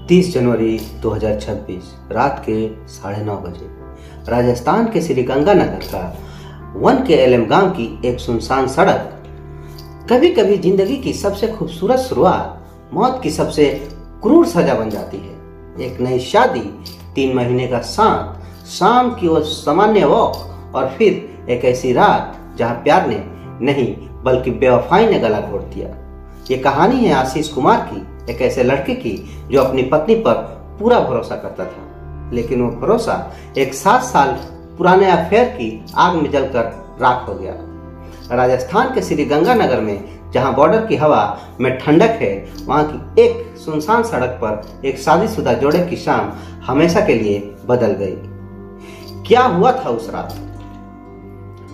30 जनवरी 2026 रात के 9:30 बजे राजस्थान के श्रीगंगानगर का 1KLM गांव की एक सुनसान सड़क। कभी कभी जिंदगी की सबसे खूबसूरत शुरुआत मौत की सबसे क्रूर सजा बन जाती है। एक नई शादी, 3 महीने का साथ, शाम की वो सामान्य वॉक और फिर एक ऐसी रात जहां प्यार ने नहीं बल्कि बेवफाई ने गला घोट दिया। ये कहानी है आशीष कुमार की, एक ऐसे लड़के की जो अपनी पत्नी पर पूरा भरोसा करता था, लेकिन वो भरोसा एक 7 साल पुराने अफेयर की आग में जलकर राख हो गया। राजस्थान के श्रीगंगानगर में जहां बॉर्डर की हवा में ठंडक है, वहां की एक सुनसान सड़क पर एक शादीशुदा जोड़े की शाम हमेशा के लिए बदल गई। क्या हुआ था उस रात?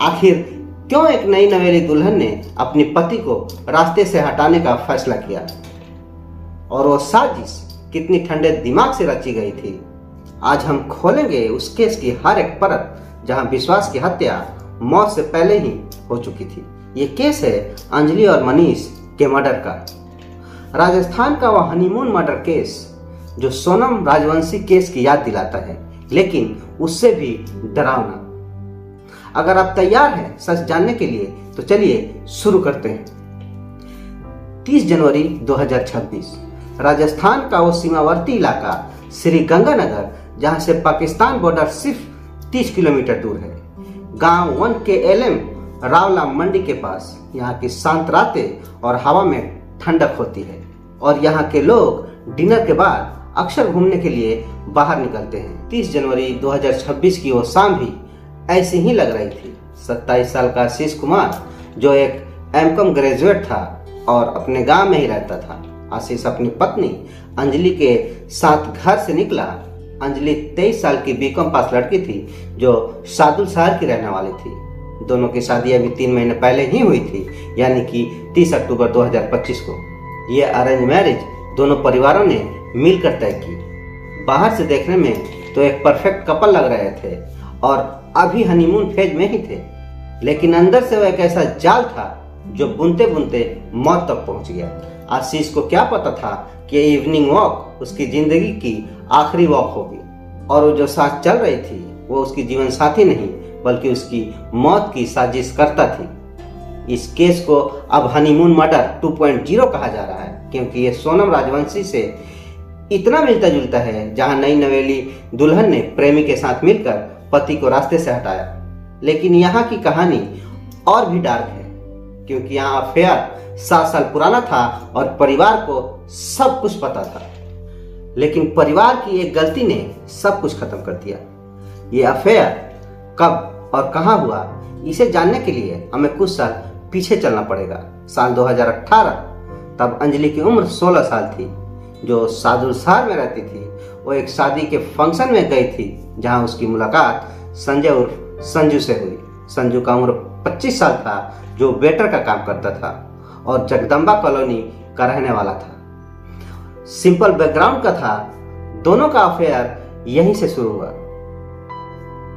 आखिर क्यों एक नई नवेली दुल्हन ने अपनी पति को रास्ते से हटाने का फैसला किया? और वो साजिश कितनी ठंडे दिमाग से रची गई थी? आज हम खोलेंगे उस केस की हर एक परत जहां विश्वास की हत्या मौत से पहले ही हो चुकी थी। ये केस है अंजलि और मनीष के मर्डर का। राजस्थान का वह हनीमून मर्डर केस जो सोनम राजवंशी केस की याद दिलाता है, लेकिन उससे भी डरावना। अगर आप तैयार हैं सच जानने के लिए तो चलिए शुरू करते हैं। 30 जनवरी 2026 राजस्थान का वो सीमावर्ती इलाका श्रीगंगानगर, जहां से पाकिस्तान बॉर्डर सिर्फ 30 किलोमीटर दूर है। गांव 1KLM रावला मंडी के पास। यहाँ की शांत रातें और हवा में ठंडक होती है, और यहाँ के लोग डिनर के बाद अक्सर घूमने के लिए बाहर निकलते हैं। 30 जनवरी 2026 की वो शाम भी ऐसी ही लग रही थी। 27 साल का आशीष कुमार, जो एक MCOM ग्रेजुएट था और अपने गांव में ही रहता था। आशीष अपनी पत्नी अंजलि के साथ घर से निकला। अंजलि 23 साल की BCom पास लड़की थी जो सादुल शहर की रहने वाली थी। दोनों की शादी अभी 3 महीने पहले ही हुई थी, यानी कि 30 अक्टूबर 2025 को। ये अरेंज मैरिज दोनों परिवारों ने मिलकर तय की। बाहर से देखने में तो एक परफेक्ट कपल लग रहे थे और अभी हनीमून फेज में ही थे, लेकिन अंदर से वो एक ऐसा जाल था जो बुनते बुनते मौत तक पहुंच गया। आशीष को क्या पता था कि इवनिंग वॉक उसकी जिंदगी की आखिरी वॉक होगी, और वो जो साथ चल रही थी वो उसकी जीवन साथी नहीं बल्कि उसकी मौत की साजिश करता थी। इस केस को अब हनीमून मर्डर 2.0 कहा जा रहा है, क्योंकि ये सोनम राजवंशी से इतना मिलता जुलता है, जहां नई नवेली दुल्हन ने प्रेमी के साथ मिलकर पति को रास्ते से हटाया। लेकिन यहाँ की कहानी और भी डार्क है, क्योंकि यहाँ अफेयर 7 साल पुराना था और परिवार को सब कुछ पता था, लेकिन परिवार की एक गलती ने सब कुछ खत्म कर दिया। ये अफेयर कब और कहां हुआ, इसे जानने के लिए हमें कुछ साल पीछे चलना पड़ेगा। साल 2018। तब अंजलि की उम्र 16 साल थी, जो सादुल शहर में रहती थी। वो एक शादी के फंक्शन में गई थी, जहां उसकी मुलाकात संजय उर्फ संजू से हुई। संजू का उम्र 25 साल था, जो वेटर का काम करता था और जगदम्बा कॉलोनी का रहने वाला था। सिंपल बैकग्राउंड का था। दोनों का अफेयर यहीं से शुरू हुआ।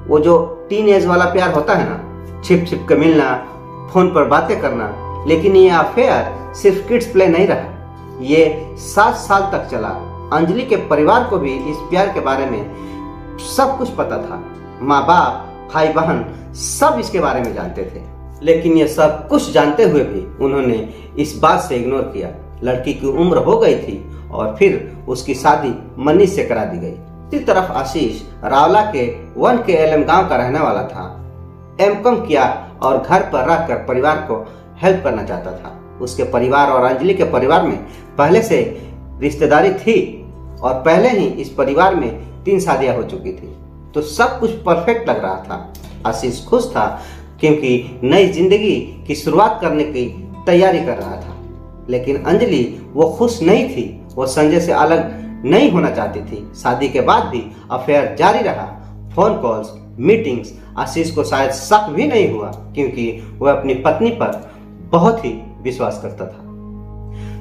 वो जो टीन एज वाला प्यार होता है ना, छिप छिप के मिलना, फोन पर बातें करना। लेकिन ये अफेयर सिर्फ किड्स प्ले नहीं रहा, ये 7 साल तक चला। अंजलि के परिवार को भी इस प्यार के बारे में सब कुछ पता था। माँ बाप, भाई बहन सब इसके बारे में जानते थे, लेकिन ये सब कुछ जानते हुए भी उन्होंने इस बात से इग्नोर किया। लड़की की उम्र हो गई थी और फिर उसकी शादी मनीष से करा दी गई। इसी तरफ आशीष रावला के 1KLM गांव का रहने वाला था। MCOM किया और घर पर रहकर परिवार को हेल्प करना चाहता था। उसके परिवार और अंजलि के परिवार में पहले से रिश्तेदारी थी और पहले ही इस परिवार में 3 शादियां हो चुकी थी, तो सब कुछ परफेक्ट लग रहा था। आशीष खुश था क्योंकि नई जिंदगी की शुरुआत करने की तैयारी कर रहा था। लेकिन अंजलि वो खुश नहीं थी। वो संजय से अलग नहीं होना चाहती थी। शादी के बाद भी अफेयर जारी रहा। Phone calls, meetings. आशीष को शायद शक भी नहीं हुआ, क्योंकि वह अपनी पत्नी पर बहुत ही विश्वास करता था।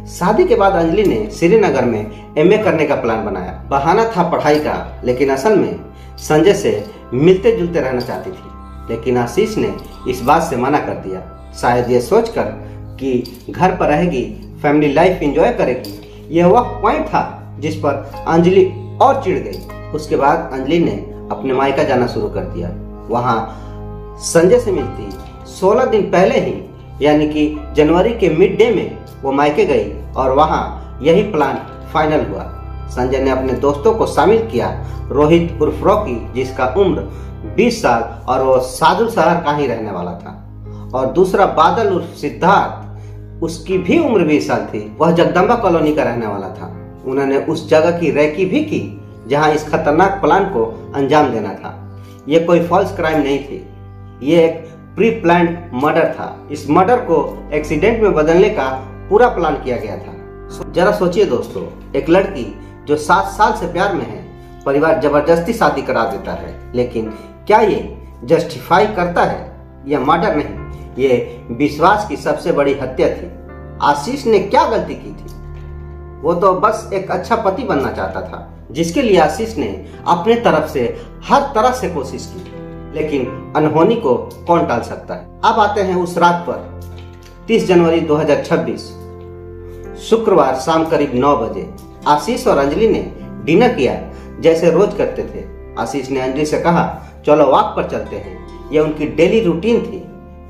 शादी के बाद अंजलि ने श्रीनगर में MA करने का प्लान बनाया। बहाना था पढ़ाई का, लेकिन असल में संजय से मिलते जुलते रहना चाहती थी। लेकिन आशीष ने इस बात से मना कर दिया, शायद ये सोचकर कि घर पर रहेगी, फैमिली लाइफ एंजॉय करेगी। यह वह पॉइंट था जिस पर अंजलि और चिढ़ गई। उसके बाद अंजलि ने अपने मायका जाना शुरू कर दिया। वहां संजय से मिलती 16 दिन पहले ही, यानी कि जनवरी के मिड डे में वो मायके गई और वहां यही प्लान फाइनल हुआ। संजय ने अपने दोस्तों को शामिल किया, रोहित उर्फ रॉकी जिसका उम्र 20 साल और वो सादुल शहर का ही रहने वाला था, और दूसरा बादल उर्फ सिद्धार्थ, उसकी भी उम्र 20 साल थी, वह जगदम्बा कॉलोनी का रहने वाला था। उन्होंने उस जगह की रेकी भी की जहां इस खतरनाक प्लान को अंजाम देना था। यह कोई फॉल्स क्राइम नहीं थी, ये एक प्री प्लान्ड मर्डर था। इस मर्डर को एक्सीडेंट में बदलने का पूरा प्लान किया गया था। जरा सोचिए दोस्तों, एक लड़की जो 7 साल से प्यार में है, परिवार जबरदस्ती शादी करा देता है, लेकिन क्या ये जस्टिफाई करता है? यह मर्डर नहीं, ये विश्वास की सबसे बड़ी हत्या थी। आशीष ने क्या गलती की थी? वो तो बस एक अच्छा पति बनना चाहता था, जिसके लिए आशीष ने अपने तरफ से हर तरह से कोशिश की, लेकिन अनहोनी को कौन टाल सकता है। अब आते हैं उस रात पर, 30 जनवरी 2026, शुक्रवार शाम करीब 9 बजे आशीष और अंजलि ने डिनर किया जैसे रोज करते थे। आशीष ने अंजलि से कहा, चलो वॉक पर चलते हैं। यह उनकी डेली रूटीन थी।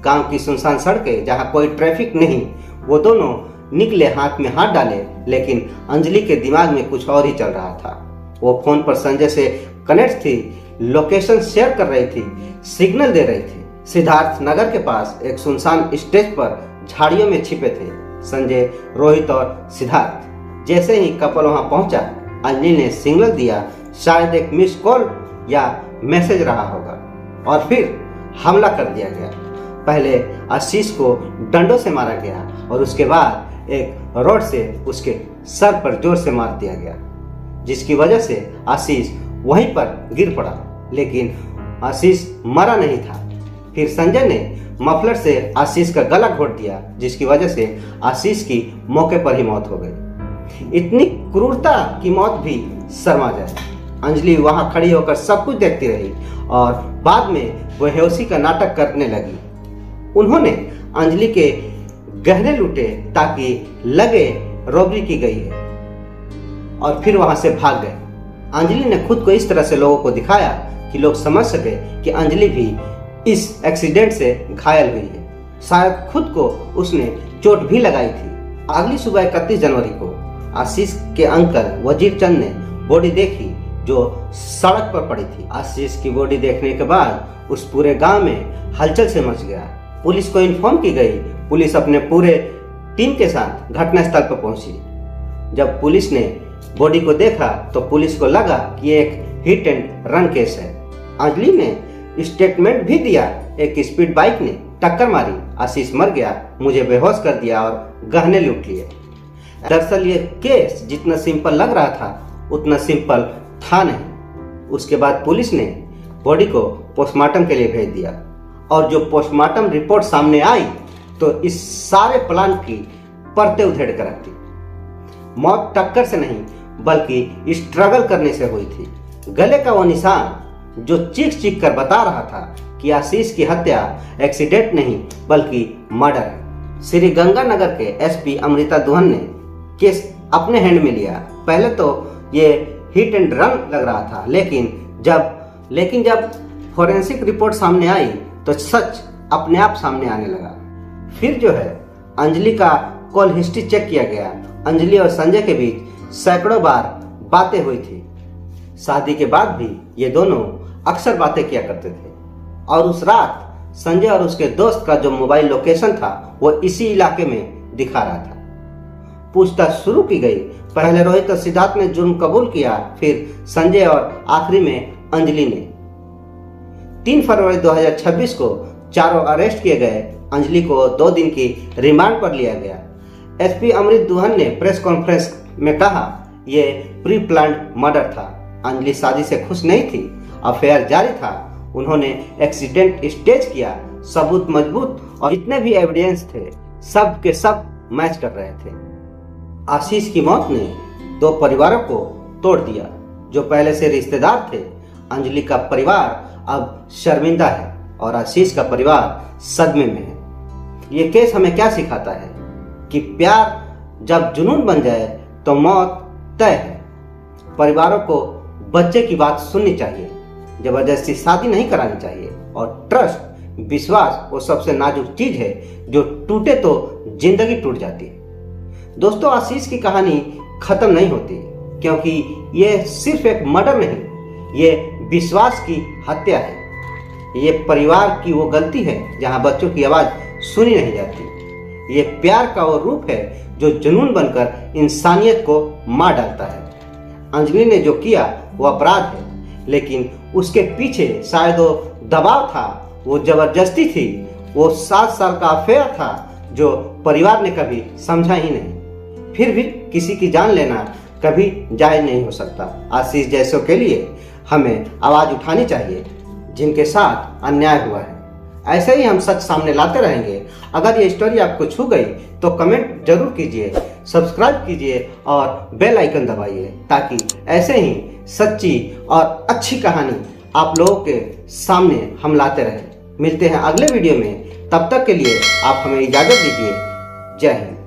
गांव की सुनसान सड़कें जहां कोई ट्रैफिक नहीं, वो दोनों निकले, हाथ में हाथ डाले, लेकिन अंजलि के दिमाग में कुछ और ही चल रहा था। वो फोन पर संजय से कनेक्ट थी, लोकेशन शेयर कर रही थी, सिग्नल दे रही थी। सिद्धार्थ नगर के पास एक सुनसान स्टेज पर झाड़ियों में छिपे थे संजय, रोहित और सिद्धार्थ। जैसे ही कपल वहां पहुंचा, अंजलि ने सिग्नल दिया, शायद एक मिस कॉल या मैसेज रहा होगा, और फिर हमला कर दिया गया। पहले आशीष को डंडों से मारा गया और उसके बाद एक रॉड से उसके सर पर जोर से मार दिया गया, जिसकी वजह से आशीष वहीं पर गिर पड़ा, लेकिन आशीष मरा नहीं था। फिर संजय ने मफलर से आशीष का गला घोट दिया, जिसकी वजह से आशीष की मौके पर ही मौत हो गई। इतनी क्रूरता की मौत भी शर्मा जाए। अंजलि वहां खड़ी होकर सब कुछ देखती रही और बाद में वह बेहोशी का नाटक करने लगी। उन्होंने अंजलि के गहने लूटे ताकि लगे रॉबरी की गई है, और फिर वहां से भाग गए। अंजलि ने खुद को इस तरह से लोगों को दिखाया कि लोग समझ सके कि अंजलि भी इस एक्सीडेंट से घायल हुई है। शायद खुद को उसने चोट भी लगाई थी। अगली सुबह 31 जनवरी को आशीष के अंकल वजीर चंद ने बॉडी देखी जो सड़क पर पड़ी थी। आशीष की बॉडी देखने के बाद उस पूरे गांव में हलचल से मच गया। पुलिस को इन्फॉर्म की गई। पुलिस अपने पूरे टीम के साथ घटनास्थल पर पहुंची। जब पुलिस ने बॉडी को देखा तो पुलिस को लगा कि एक हिट एंड रन केस है। अंजलि ने स्टेटमेंट भी दिया, एक स्पीड बाइक ने टक्कर मारी, आशीष मर गया, मुझे बेहोश कर दिया और गहने लूट लिए। दरअसल ये केस जितना सिंपल लग रहा था उतना सिंपल था नहीं। उसके बाद पुलिस ने बॉडी को पोस्टमार्टम के लिए भेज दिया, और जो पोस्टमार्टम रिपोर्ट सामने आई तो इस सारे प्लान की परतें उधेड़ कर रखती। मौत टक्कर से नहीं बल्कि स्ट्रगल करने से हुई थी। गले का वो निशान जो चीख चीख कर बता रहा था कि आशीष की हत्या एक्सीडेंट नहीं बल्कि मर्डर है। श्री गंगानगर के एसपी अमृता दुहन ने केस अपने हैंड में लिया। पहले तो ये हिट एंड रन लग रहा था, लेकिन जब फोरेंसिक रिपोर्ट सामने आई तो सच अपने आप सामने आने लगा। फिर जो है अंजलि का कॉल हिस्ट्री चेक किया गया। अंजलि और संजय के बीच सैकड़ों बार बातें हुई थी। शादी के बाद भी ये दोनों अक्सर बातें किया करते थे, और उस रात संजय और उसके दोस्त का जो मोबाइल लोकेशन था वो इसी इलाके में दिखा रहा था। पूछताछ शुरू की गई। पहले रोहित और सिद्धार्थ ने जुर्म कबूल किया, फिर संजय और आखिरी में अंजलि ने। 3 फरवरी 2026 को चारों अरेस्ट किए गए। अंजलि को 2 दिन की रिमांड पर लिया गया। एसपी अमृत दुहन ने प्रेस कॉन्फ्रेंस में कहा, यह प्री प्लान्ड मर्डर था। अंजलि शादी से खुश नहीं थी, अफेयर जारी था। उन्होंने एक्सीडेंट स्टेज किया। सबूत मजबूत और जितने भी एविडेंस थे सब के सब मैच कर रहे थे। आशीष की मौत ने 2 परिवारों को तोड़ दिया जो पहले से रिश्तेदार थे। अंजलि का परिवार अब शर्मिंदा है और आशीष का परिवार सदमे में है। ये केस हमें क्या सिखाता है कि प्यार जब जुनून बन जाए तो मौत तय है, परिवारों को बच्चे की बात सुननी चाहिए, जबरदस्ती शादी नहीं करानी चाहिए। और ट्रस्ट, विश्वास वो सबसे नाजुक चीज है जो टूटे तो जिंदगी टूट जाती है। दोस्तों, आशीष की कहानी खत्म नहीं होती, क्योंकि ये सिर्फ एक मर्डर नहीं, ये विश्वास की हत्या है। ये परिवार की वो गलती है जहां बच्चों की आवाज सुनी नहीं जाती। ये प्यार का वो रूप है जो जुनून बनकर इंसानियत को मार डालता है। अंजलि ने जो किया वो अपराध है, लेकिन उसके पीछे शायद वो दबाव था, वो जबरदस्ती थी, वो 7 साल का अफेयर था जो परिवार ने कभी समझा ही नहीं। फिर भी किसी की जान लेना कभी जायज नहीं हो सकता। आशीष जैसों के लिए हमें आवाज उठानी चाहिए जिनके साथ अन्याय हुआ है। ऐसे ही हम सच सामने लाते रहेंगे। अगर ये स्टोरी आपको छू गई तो कमेंट जरूर कीजिए, सब्सक्राइब कीजिए और बेल आइकन दबाइए, ताकि ऐसे ही सच्ची और अच्छी कहानी आप लोगों के सामने हम लाते रहें। मिलते हैं अगले वीडियो में, तब तक के लिए आप हमें इजाजत दीजिए। जय हिंद।